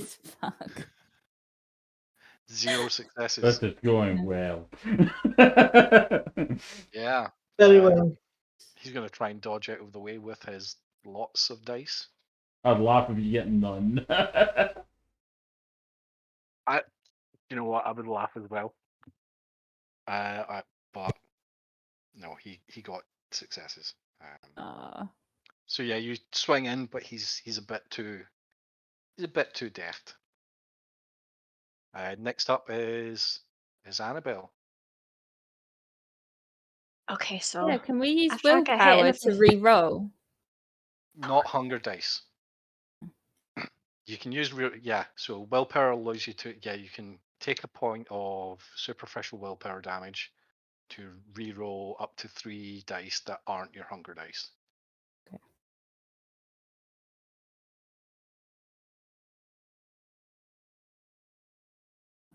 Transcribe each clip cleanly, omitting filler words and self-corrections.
successes. Fuck. 0 successes. This is going well. Yeah. Very well. He's going to try and dodge out of the way with his lots of dice. I'd laugh if you get none. You know what? I would laugh as well. But no, he got successes. So yeah, you swing in, but he's a bit too deft. Next up is Annabelle. Okay, so Yeah, can we use after I get hit in willpower the to re-roll? Not hunger dice. You can use so willpower allows you to you can take a point of superficial willpower damage to re-roll up to 3 dice that aren't your hunger dice. Okay.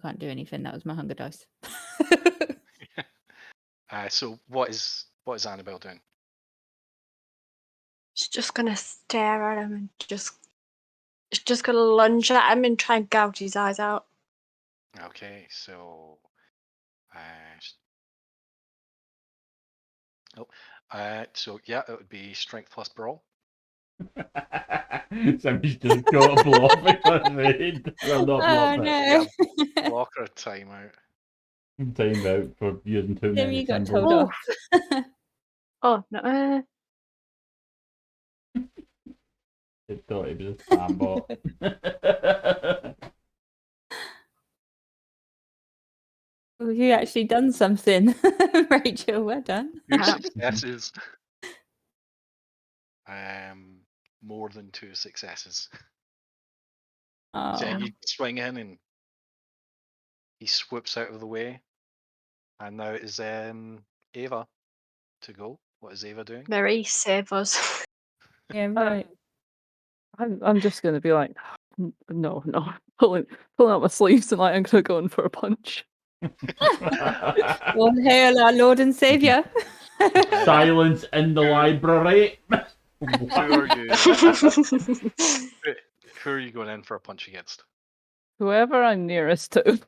Can't do anything. That was my hunger dice. So what is Annabelle doing? She's just gonna stare at him and she's just gonna lunge at him and try and gouge his eyes out. Okay, so so yeah, it would be strength plus brawl. Somebody's just got a block because they well not block, no. Blocker timeout. Time out for using too Tim, many you got symbols. told off. Oh no! It thought it was a spam bot. Well, you actually done something, Rachel. Well done. 2 successes. More than 2 successes. So you swing in and he swoops out of the way. And now it is Ava to go. What is Ava doing? Mary, save us. Yeah, right. I'm just gonna be like, no, pulling out my sleeves and like I'm gonna go in for a punch. Well, hail our Lord and Saviour. Silence in the library. Who are you going in for a punch against? Whoever I'm nearest to.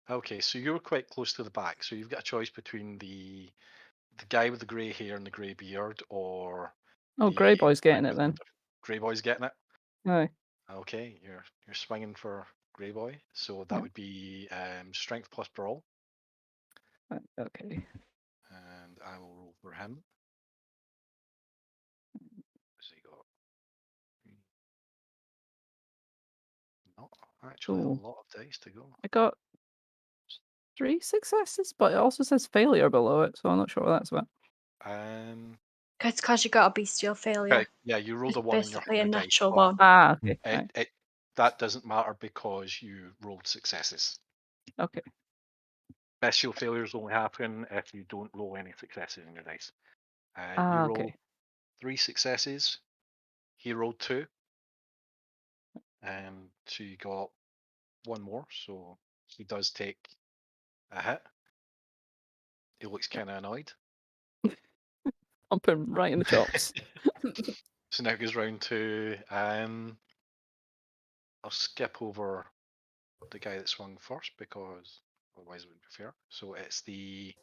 Okay, so you're quite close to the back, so you've got a choice between the guy with the grey hair and the grey beard, or Grey Boy's getting it then. Grey Boy's getting it. Aye. Okay, you're swinging for Grey Boy, so that would be strength plus brawl. Okay. And I will roll for him. What's he got? Not actually a lot of dice to go. I got 3 successes, but it also says failure below it, so I'm not sure what that's about. It's because you got a bestial failure. Okay, yeah, you rolled a 1 on your Basically a hunger natural dice, one. Okay. that doesn't matter because you rolled successes. Okay. Bestial failures only happen if you don't roll any successes in your dice. You roll 3 successes. He rolled 2. So you got 1 more, so he does take a hit. He looks kind of annoyed. I'll put him right in the chops. So now it goes round to I'll skip over the guy that swung first because otherwise it wouldn't be fair. So it's the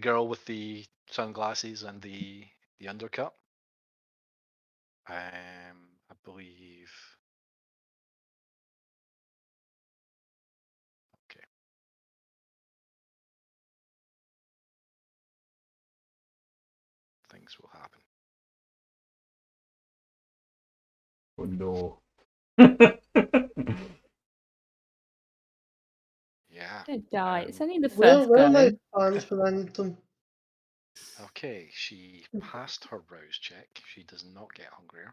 girl with the sunglasses and the undercut. I believe. Okay. Things will happen. Oh no. Yeah. Don't die. It's only the Where first are my go. plans for Anthem? Okay, she passed her rouse check. She does not get hungrier.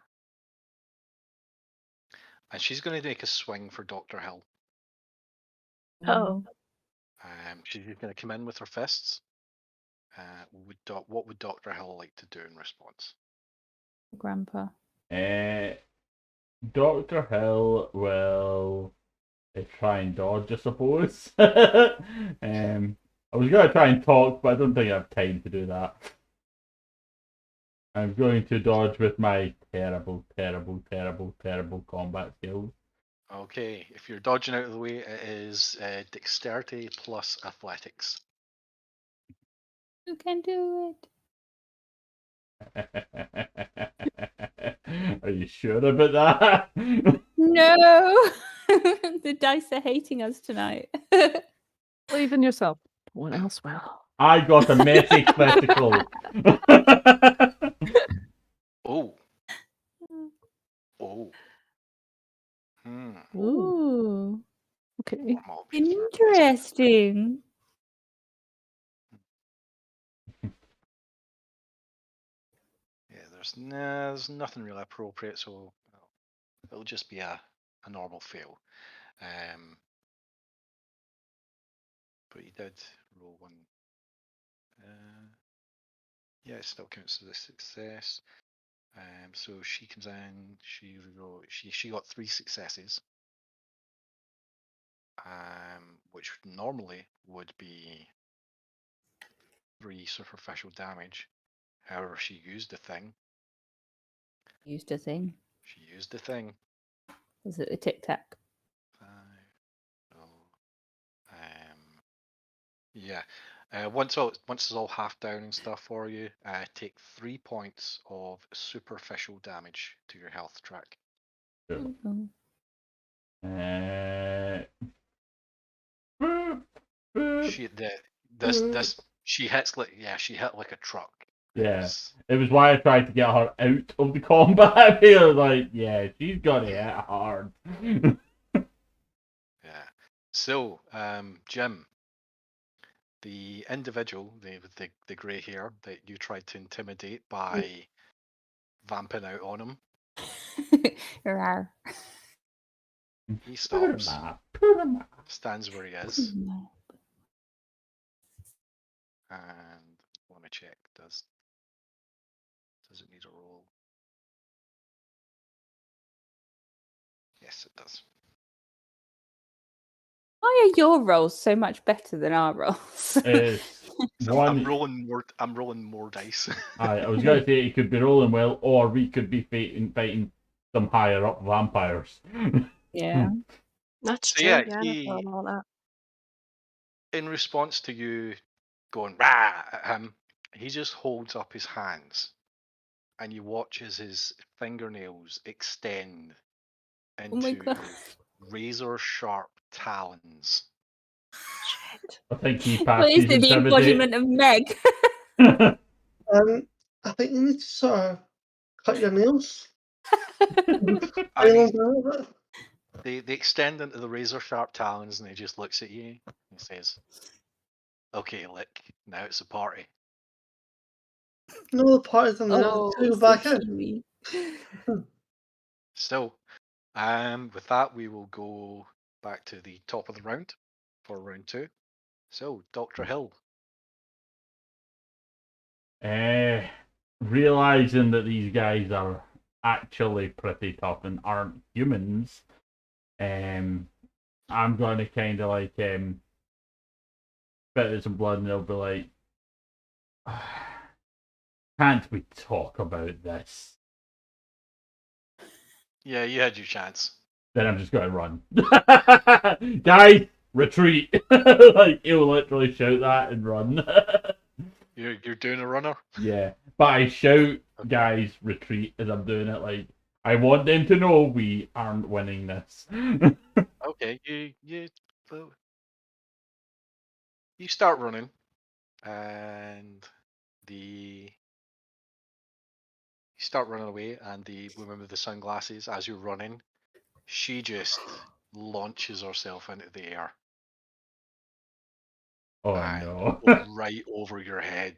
And she's going to make a swing for Dr. Hill. Oh. She's going to come in with her fists. What would Dr. Hill like to do in response? Grandpa. Dr. Hill will try and dodge, I suppose. I was going to try and talk, but I don't think I have time to do that. I'm going to dodge with my terrible combat skills. Okay, if you're dodging out of the way, it is dexterity plus athletics. You can do it. Are you sure about that? No, the dice are hating us tonight. Believe in yourself. No one else will. I got a messy critical. Oh. Oh. Ooh, Okay. Normal pizza. interesting. Yeah, there's nothing really appropriate, so it'll just be a normal fail. But you did roll one. Yeah, it still counts as a success. So she comes in. She got 3 successes. Which normally would be 3 superficial damage. However, she used the thing. Used a thing. She used the thing. Was it a tic tac? 5. Oh. Yeah. Once it's all half down and stuff for you, take 3 points of superficial damage to your health track. Sure. Mhm. She hits like she hit like a truck. Yeah. It's- It was why I tried to get her out of the combat. I was like, yeah, she's got to hit hard. yeah. So, Jim, the individual, with the grey hair that you tried to intimidate by vamping out on him, Rawr. he stops, Put him up. stands where he is, and let me check. Does it need a roll? Yes, it does. Why are your rolls so much better than our rolls? It's So one. I'm rolling more dice. I was going to say he could be rolling well, or we could be fighting some higher up vampires. Yeah. That's So true. yeah, Yeah, I he- thought about that. In response to you going rah at him, he just holds up his hands, and you watch as his fingernails extend Oh my into god. razor sharp talons. Shit. I think he What passed is his it, the embodiment of Meg? I think you need to sort of cut your nails. I mean, Nails a little bit. they extend into the razor sharp talons, and he just looks at you and says, "Okay, lick. Now it's a party." No, the party's in there. Oh, Should we go so back in? chewy. So, with that, we will go back to the top of the round for round 2. So, Dr. Hill. Realizing that these guys are actually pretty tough and aren't humans, I'm going to kind of like spit out some blood, and they'll be like, "Can't we talk about this?" Yeah, you had your chance. Then I'm just going to run. Guys, retreat! Like he'll literally shout that and run. You're doing a runner. Yeah, but I shout, "Guys, retreat!" as I'm doing it. Like I want them to know we aren't winning this. Okay, you start running, and you start running away, and the woman with the sunglasses, as you're running, she just launches herself into the air Oh and no! goes right over your head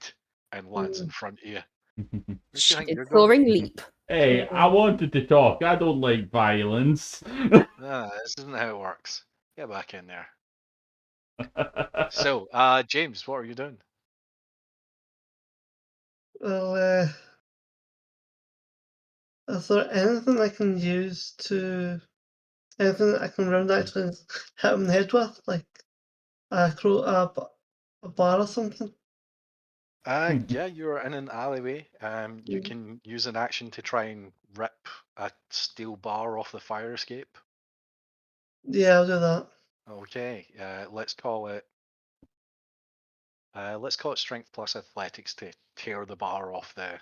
and lands in front of you. Where do you think It's you're going? soaring leap. Hey, I wanted to talk. I don't like violence. No, this isn't how it works. Get back in there. So, James, what are you doing? Well, is there anything I can use to... Anything that I can run actually hit him in the head with? Like a bar or something? Yeah, you're in an alleyway. You Mm. can use an action to try and rip a steel bar off the fire escape. Yeah, I'll do that. Okay, let's call it strength plus athletics to tear the bar off the,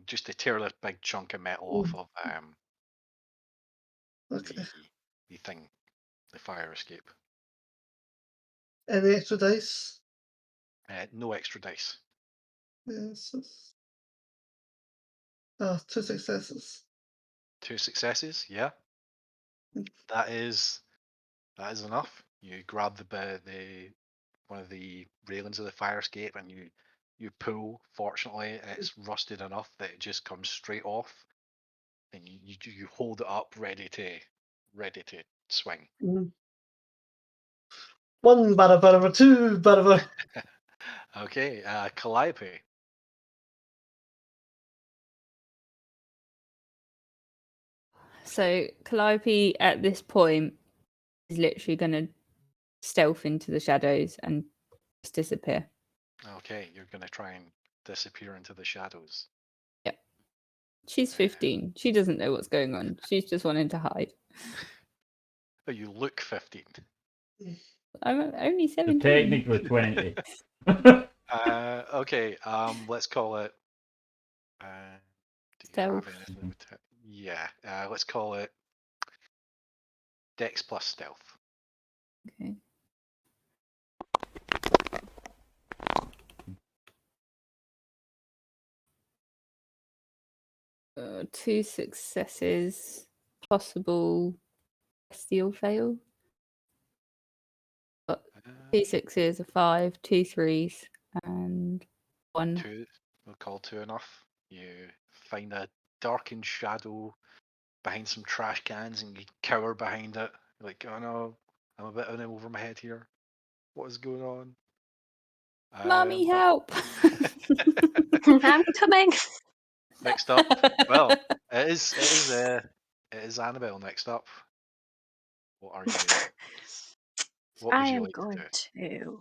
just to tear this big chunk of metal off of Okay. the thing, the fire escape. Any extra dice? No extra dice. Yes. Two successes. 2 successes, yeah. Mm. That is enough. You grab the one of the railings of the fire escape and you pull. Fortunately, it's rusted enough that it just comes straight off, and you hold it up ready to swing. Mm. One bada, two bada. Okay, Calliope. So Calliope at this point is literally going to stealth into the shadows and just disappear. Okay, you're gonna try and disappear into the shadows. Yep. She's 15. She doesn't know what's going on. She's just wanting to hide. Oh, you look 15. I'm only So 17. technically 20. Okay, let's call it. Do you have Stealth. anything with it? Yeah, let's call it Dex plus Stealth. Okay. Two successes, possible steal fail. Two sixes, a 5, 2 3s, and 1. 2, we'll call 2 enough. You find a darkened shadow behind some trash cans and you cower behind it. You're like, oh no, I'm a bit in over my head here. What is going on? Mommy, help! I'm coming. Next up, well, it is Annabelle next up. What are you? What would I you am like to going do? to.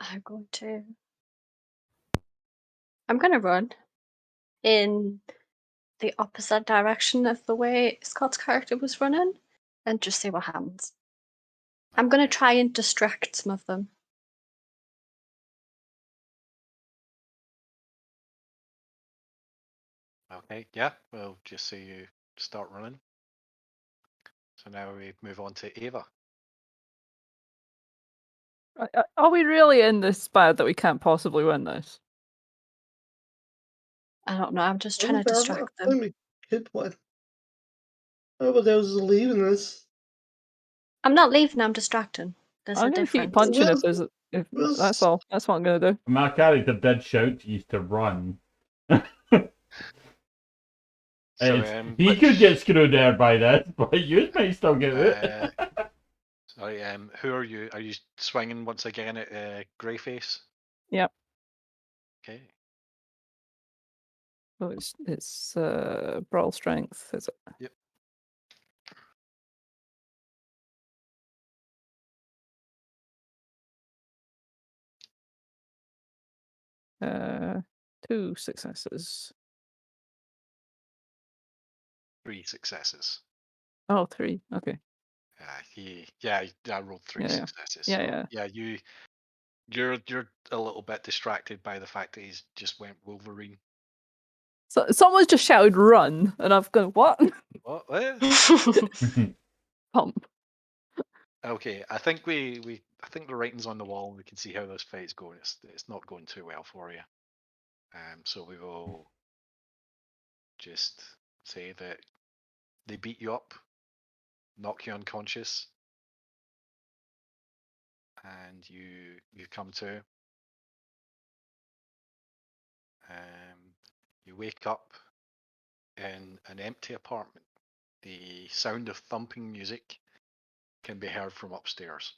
I'm going to. I'm going to run in the opposite direction of the way Scott's character was running and just see what happens. I'm going to Okay. try and distract some of them. Okay, yeah, we'll just see you start running. So now we move on to Ava. Are we really in this bad that we can't possibly win this? I don't know. I'm just trying to distract I them. think we could win. Nobody else is leaving this. I'm not leaving. I'm distracting. There's I'm a gonna difference. keep punching if Well, there's if well, that's all. That's what I'm gonna do. My character did shout to you to run. So, He could get screwed there by this, but you might still get it. sorry, who are you? Are you swinging once again at Greyface? Yep. Okay. Oh, it's brawl strength. Is it? Yep. Two successes. 3 successes. Oh, 3. Okay. I rolled 3 Yeah, yeah. successes. Yeah, so, yeah. You're a little bit distracted by the fact that he's just went Wolverine. So someone's just shouted "run," and I've gone what? What? Pump. Okay, I think I think the writing's on the wall and we can see how this fight's going. It's not going too well for you. So we will just say that they beat you up, knock you unconscious, and you come to. You wake up in an empty apartment. The sound of thumping music can be heard from upstairs.